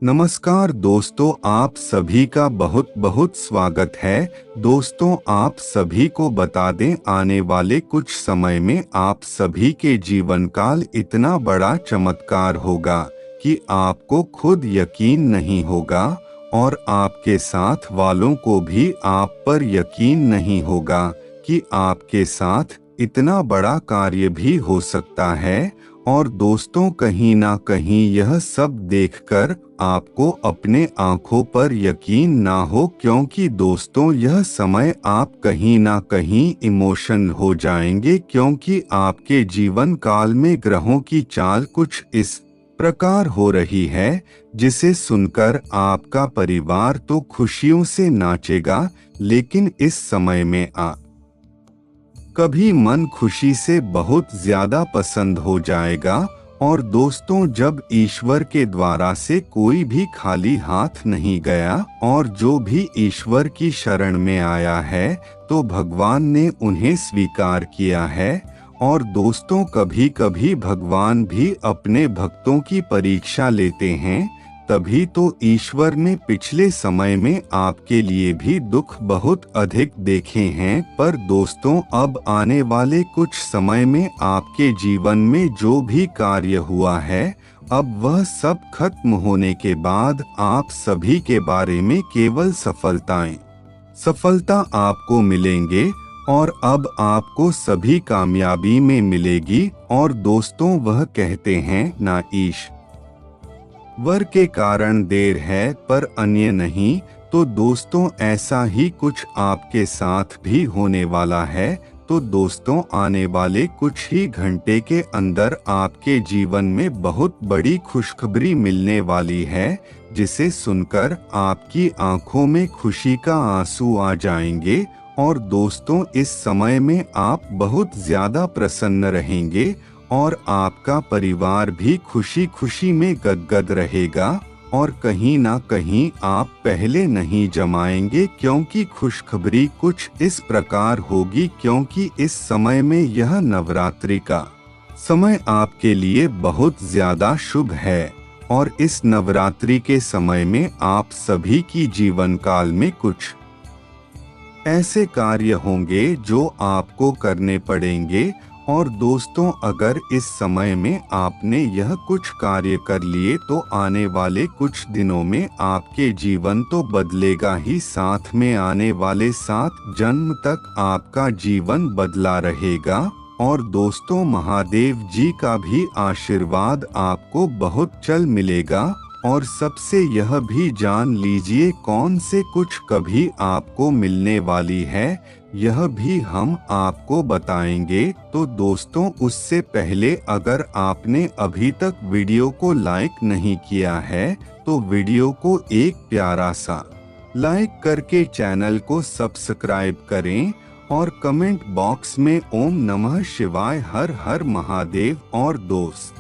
नमस्कार दोस्तों, आप सभी का बहुत बहुत स्वागत है। दोस्तों, आप सभी को बता दें, आने वाले कुछ समय में आप सभी के जीवन काल इतना बड़ा चमत्कार होगा कि आपको खुद यकीन नहीं होगा और आपके साथ वालों को भी आप पर यकीन नहीं होगा कि आपके साथ इतना बड़ा कार्य भी हो सकता है। और दोस्तों, कहीं ना कहीं यह सब देखकर आपको अपने आंखों पर यकीन ना हो, क्योंकि दोस्तों यह समय आप कहीं ना कहीं इमोशनल हो जाएंगे, क्योंकि आपके जीवन काल में ग्रहों की चाल कुछ इस प्रकार हो रही है जिसे सुनकर आपका परिवार तो खुशियों से नाचेगा, लेकिन इस समय में आप कभी मन खुशी से बहुत ज्यादा पसंद हो जाएगा। और दोस्तों, जब ईश्वर के द्वारा से कोई भी खाली हाथ नहीं गया और जो भी ईश्वर की शरण में आया है तो भगवान ने उन्हें स्वीकार किया है। और दोस्तों, कभी कभी भगवान भी अपने भक्तों की परीक्षा लेते हैं, तभी तो ईश्वर ने पिछले समय में आपके लिए भी दुख बहुत अधिक देखे हैं। पर दोस्तों, अब आने वाले कुछ समय में आपके जीवन में जो भी कार्य हुआ है, अब वह सब खत्म होने के बाद आप सभी के बारे में केवल सफलता आपको मिलेंगे और अब आपको सभी कामयाबी में मिलेगी। और दोस्तों, वह कहते हैं ना, ईश्वर के कारण देर है पर अन्य नहीं। तो दोस्तों, ऐसा ही कुछ आपके साथ भी होने वाला है। तो दोस्तों, आने वाले कुछ ही घंटे के अंदर आपके जीवन में बहुत बड़ी खुशखबरी मिलने वाली है, जिसे सुनकर आपकी आंखों में खुशी का आंसू आ जाएंगे। और दोस्तों, इस समय में आप बहुत ज्यादा प्रसन्न रहेंगे और आपका परिवार भी खुशी खुशी में गदगद रहेगा। और कहीं ना कहीं आप पहले नहीं जमाएंगे, क्योंकि खुशखबरी कुछ इस प्रकार होगी, क्योंकि इस समय में यह नवरात्रि का समय आपके लिए बहुत ज्यादा शुभ है। और इस नवरात्रि के समय में आप सभी की जीवन काल में कुछ ऐसे कार्य होंगे जो आपको करने पड़ेंगे। और दोस्तों, अगर इस समय में आपने यह कुछ कार्य कर लिए तो आने वाले कुछ दिनों में आपके जीवन तो बदलेगा ही, साथ में आने वाले 7 जन्म तक आपका जीवन बदला रहेगा। और दोस्तों, महादेव जी का भी आशीर्वाद आपको बहुत चल मिलेगा। और सबसे यह भी जान लीजिए कौन से कुछ कभी आपको मिलने वाली है, यह भी हम आपको बताएंगे। तो दोस्तों, उससे पहले अगर आपने अभी तक वीडियो को लाइक नहीं किया है तो वीडियो को एक प्यारा सा लाइक करके चैनल को सब्सक्राइब करें और कमेंट बॉक्स में ओम नमः शिवाय, हर हर महादेव। और दोस्त,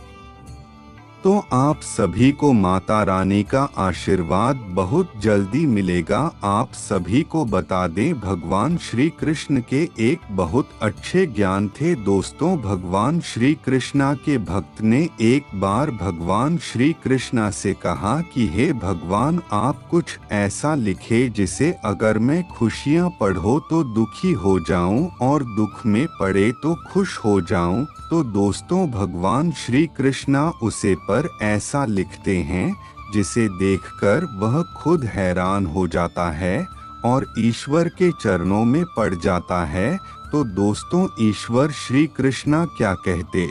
तो आप सभी को माता रानी का आशीर्वाद बहुत जल्दी मिलेगा। आप सभी को बता दें, भगवान श्री कृष्ण के एक बहुत अच्छे ज्ञान थे। दोस्तों, भगवान श्री कृष्णा के भक्त ने एक बार भगवान श्री कृष्णा से कहा कि हे भगवान, आप कुछ ऐसा लिखे जिसे अगर मैं खुशियाँ पढ़ो तो दुखी हो जाऊं और दुख में पड़े तो खुश हो जाऊं। तो दोस्तों, भगवान श्री कृष्णा उसे पर ऐसा लिखते हैं जिसे देखकर वह खुद हैरान हो जाता है और ईश्वर के चरणों में पड़ जाता है। तो दोस्तों, ईश्वर श्री कृष्णा क्या कहते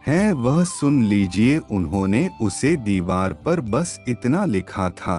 हैं वह सुन लीजिए। उन्होंने उसे दीवार पर बस इतना लिखा था,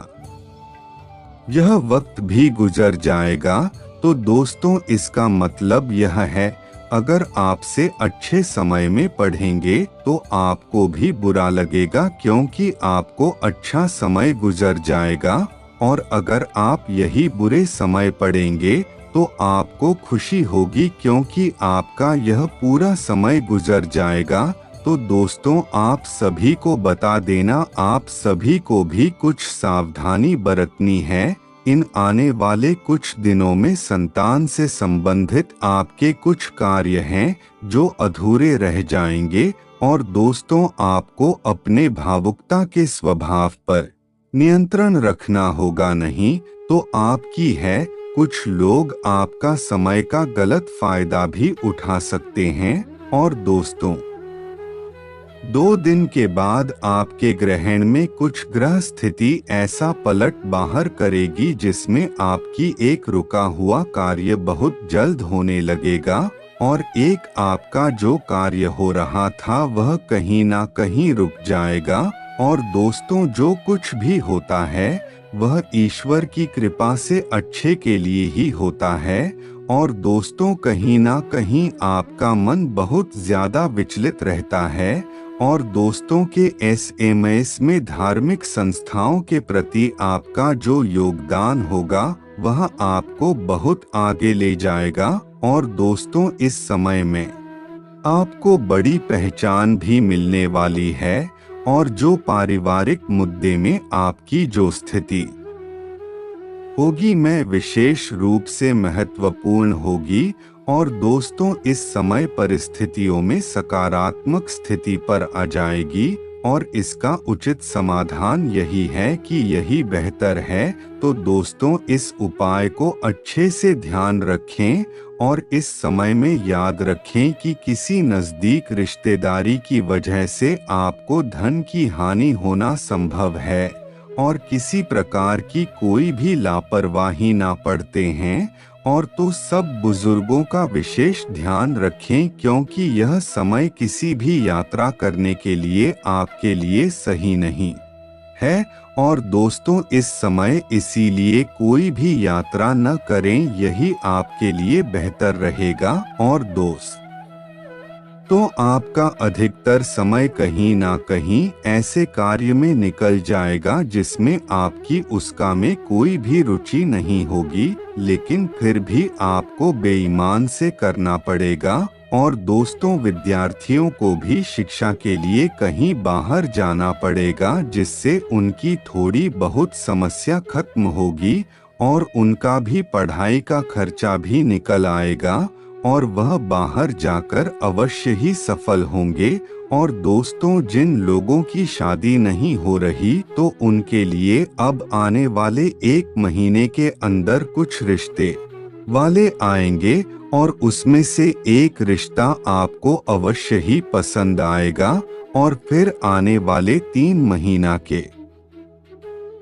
यह वक्त भी गुजर जाएगा। तो दोस्तों, इसका मतलब यह है, अगर आपसे अच्छे समय में पढ़ेंगे तो आपको भी बुरा लगेगा, क्योंकि आपको अच्छा समय गुजर जाएगा। और अगर आप यही बुरे समय पढ़ेंगे तो आपको खुशी होगी, क्योंकि आपका यह पूरा समय गुजर जाएगा। तो दोस्तों, आप सभी को बता देना, आप सभी को भी कुछ सावधानी बरतनी है। इन आने वाले कुछ दिनों में संतान से संबंधित आपके कुछ कार्य हैं जो अधूरे रह जाएंगे। और दोस्तों, आपको अपने भावुकता के स्वभाव पर नियंत्रण रखना होगा, नहीं तो आपकी है। कुछ लोग आपका समय का गलत फायदा भी उठा सकते हैं। और दोस्तों, 2 दिन के बाद आपके ग्रहण में कुछ ग्रह स्थिति ऐसा पलट बाहर करेगी जिसमें आपकी एक रुका हुआ कार्य बहुत जल्द होने लगेगा, और एक आपका जो कार्य हो रहा था वह कहीं ना कहीं रुक जाएगा। और दोस्तों, जो कुछ भी होता है वह ईश्वर की कृपा से अच्छे के लिए ही होता है। और दोस्तों, कहीं ना कहीं आपका मन बहुत ज्यादा विचलित रहता है, और दोस्तों के एसएमएस में धार्मिक संस्थाओं के प्रति आपका जो योगदान होगा वह आपको बहुत आगे ले जाएगा। और दोस्तों, इस समय में आपको बड़ी पहचान भी मिलने वाली है, और जो पारिवारिक मुद्दे में आपकी जो स्थिति होगी मैं विशेष रूप से महत्वपूर्ण होगी। और दोस्तों, इस समय परिस्थितियों में सकारात्मक स्थिति पर आ जाएगी, और इसका उचित समाधान यही है कि यही बेहतर है। तो दोस्तों, इस उपाय को अच्छे से ध्यान रखें, और इस समय में याद रखें कि किसी नजदीक रिश्तेदारी की वजह से आपको धन की हानि होना संभव है, और किसी प्रकार की कोई भी लापरवाही ना पड़ते हैं। और तो सब बुजुर्गों का विशेष ध्यान रखें, क्योंकि यह समय किसी भी यात्रा करने के लिए आपके लिए सही नहीं है। और दोस्तों, इस समय इसीलिए कोई भी यात्रा न करें, यही आपके लिए बेहतर रहेगा। और दोस्त, तो आपका अधिकतर समय कहीं ना कहीं ऐसे कार्य में निकल जाएगा जिसमें आपकी उसका में कोई भी रुचि नहीं होगी, लेकिन फिर भी आपको बेईमान से करना पड़ेगा। और दोस्तों, विद्यार्थियों को भी शिक्षा के लिए कहीं बाहर जाना पड़ेगा, जिससे उनकी थोड़ी बहुत समस्या खत्म होगी, और उनका भी पढ़ाई का खर्चा भी निकल आएगा, और वह बाहर जाकर अवश्य ही सफल होंगे। और दोस्तों, जिन लोगों की शादी नहीं हो रही तो उनके लिए अब आने वाले 1 महीने के अंदर कुछ रिश्ते वाले आएंगे, और उसमें से एक रिश्ता आपको अवश्य ही पसंद आएगा, और फिर आने वाले 3 महीना के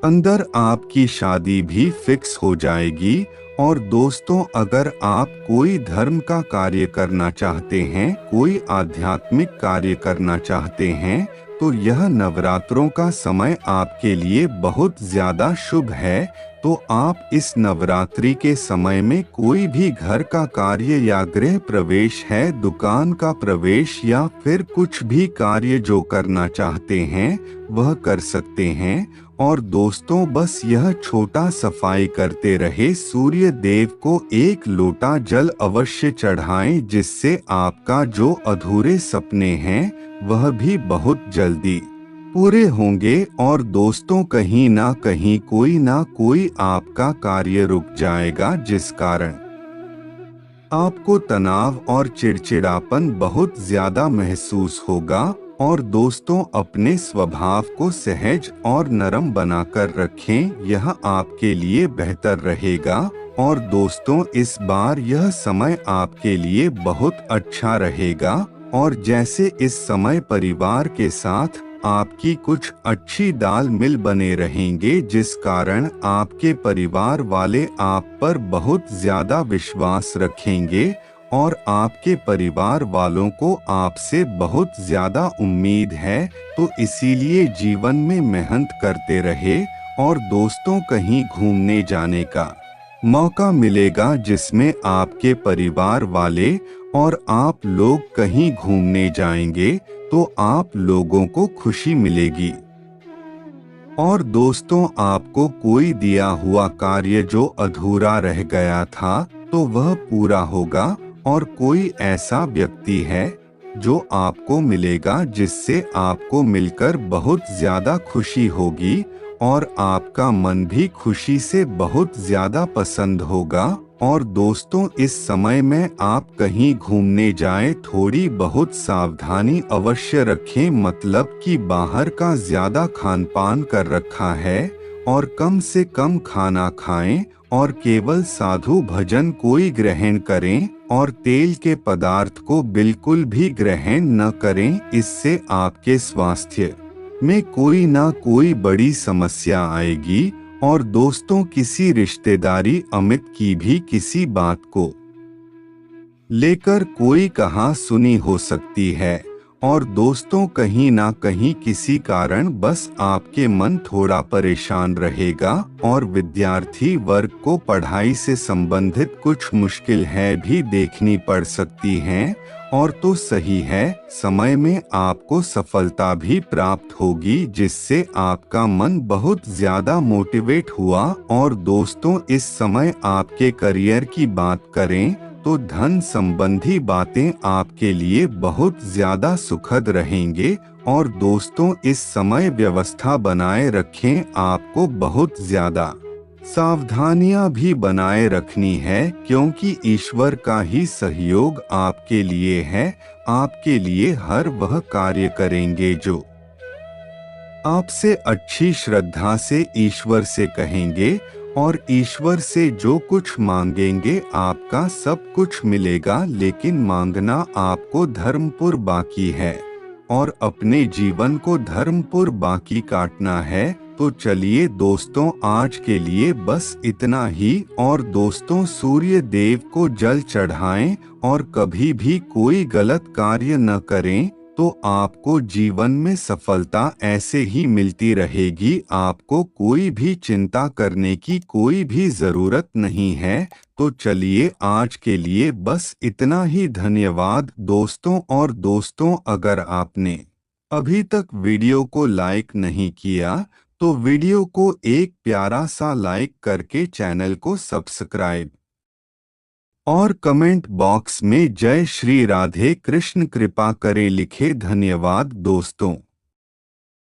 अंदर आपकी शादी भी फिक्स हो जाएगी। और दोस्तों, अगर आप कोई धर्म का कार्य करना चाहते हैं, कोई आध्यात्मिक कार्य करना चाहते हैं, तो यह नवरात्रों का समय आपके लिए बहुत ज्यादा शुभ है। तो आप इस नवरात्रि के समय में कोई भी घर का कार्य या गृह प्रवेश है, दुकान का प्रवेश, या फिर कुछ भी कार्य जो करना चाहते हैं वह कर सकते हैं। और दोस्तों, बस यह छोटा सफाई करते रहे, सूर्य देव को 1 लोटा जल अवश्य चढ़ाएं, जिससे आपका जो अधूरे सपने हैं वह भी बहुत जल्दी पूरे होंगे। और दोस्तों, कहीं ना कोई आपका कार्य रुक जाएगा, जिस कारण आपको तनाव और चिड़चिड़ापन बहुत ज्यादा महसूस होगा। और दोस्तों, अपने स्वभाव को सहज और नरम बनाकर रखें, यह आपके लिए बेहतर रहेगा। और दोस्तों, इस बार यह समय आपके लिए बहुत अच्छा रहेगा, और जैसे इस समय परिवार के साथ आपकी कुछ अच्छी दाल मिल बने रहेंगे, जिस कारण आपके परिवार वाले आप पर बहुत ज्यादा विश्वास रखेंगे, और आपके परिवार वालों को आपसे बहुत ज्यादा उम्मीद है। तो इसीलिए जीवन में मेहनत करते रहे। और दोस्तों, कहीं घूमने जाने का मौका मिलेगा, जिसमें आपके परिवार वाले और आप लोग कहीं घूमने जाएंगे, तो आप लोगों को खुशी मिलेगी। और दोस्तों, आपको कोई दिया हुआ कार्य जो अधूरा रह गया था तो वह पूरा होगा, और कोई ऐसा व्यक्ति है जो आपको मिलेगा जिससे आपको मिलकर बहुत ज्यादा खुशी होगी, और आपका मन भी खुशी से बहुत ज्यादा पसंद होगा। और दोस्तों, इस समय में आप कहीं घूमने जाएं, थोड़ी बहुत सावधानी अवश्य रखें, मतलब कि बाहर का ज्यादा खान पान कर रखा है, और कम से कम खाना खाएं और केवल साधु भजन कोई ग्रहण करें और तेल के पदार्थ को बिल्कुल भी ग्रहण न करें। इससे आपके स्वास्थ्य में कोई ना कोई बड़ी समस्या आएगी। और दोस्तों, किसी रिश्तेदारी अमित की भी किसी बात को लेकर कोई कहा सुनी हो सकती है। और दोस्तों, कहीं ना कहीं किसी कारण बस आपके मन थोड़ा परेशान रहेगा और विद्यार्थी वर्ग को पढ़ाई से संबंधित कुछ मुश्किल है भी देखनी पड़ सकती हैं। और तो सही है, समय में आपको सफलता भी प्राप्त होगी जिससे आपका मन बहुत ज्यादा मोटिवेट हुआ। और दोस्तों, इस समय आपके करियर की बात करें तो धन संबंधी बातें आपके लिए बहुत ज्यादा सुखद रहेंगे। और दोस्तों, इस समय व्यवस्था बनाए रखें, आपको बहुत ज्यादा सावधानियां भी बनाए रखनी है क्योंकि ईश्वर का ही सहयोग आपके लिए है। आपके लिए हर वह कार्य करेंगे जो आपसे अच्छी श्रद्धा से ईश्वर से कहेंगे। और ईश्वर से जो कुछ मांगेंगे आपका सब कुछ मिलेगा, लेकिन मांगना आपको धर्मपुर बाकी है और अपने जीवन को धर्मपुर बाकी काटना है। तो चलिए दोस्तों, आज के लिए बस इतना ही। और दोस्तों, सूर्य देव को जल चढ़ाएं और कभी भी कोई गलत कार्य न करें तो आपको जीवन में सफलता ऐसे ही मिलती रहेगी। आपको कोई भी चिंता करने की कोई भी जरूरत नहीं है। तो चलिए, आज के लिए बस इतना ही। धन्यवाद दोस्तों। और दोस्तों, अगर आपने अभी तक वीडियो को लाइक नहीं किया तो वीडियो को एक प्यारा सा लाइक करके चैनल को सब्सक्राइब और कमेंट बॉक्स में जय श्री राधे कृष्ण कृपा करें लिखे। धन्यवाद दोस्तों।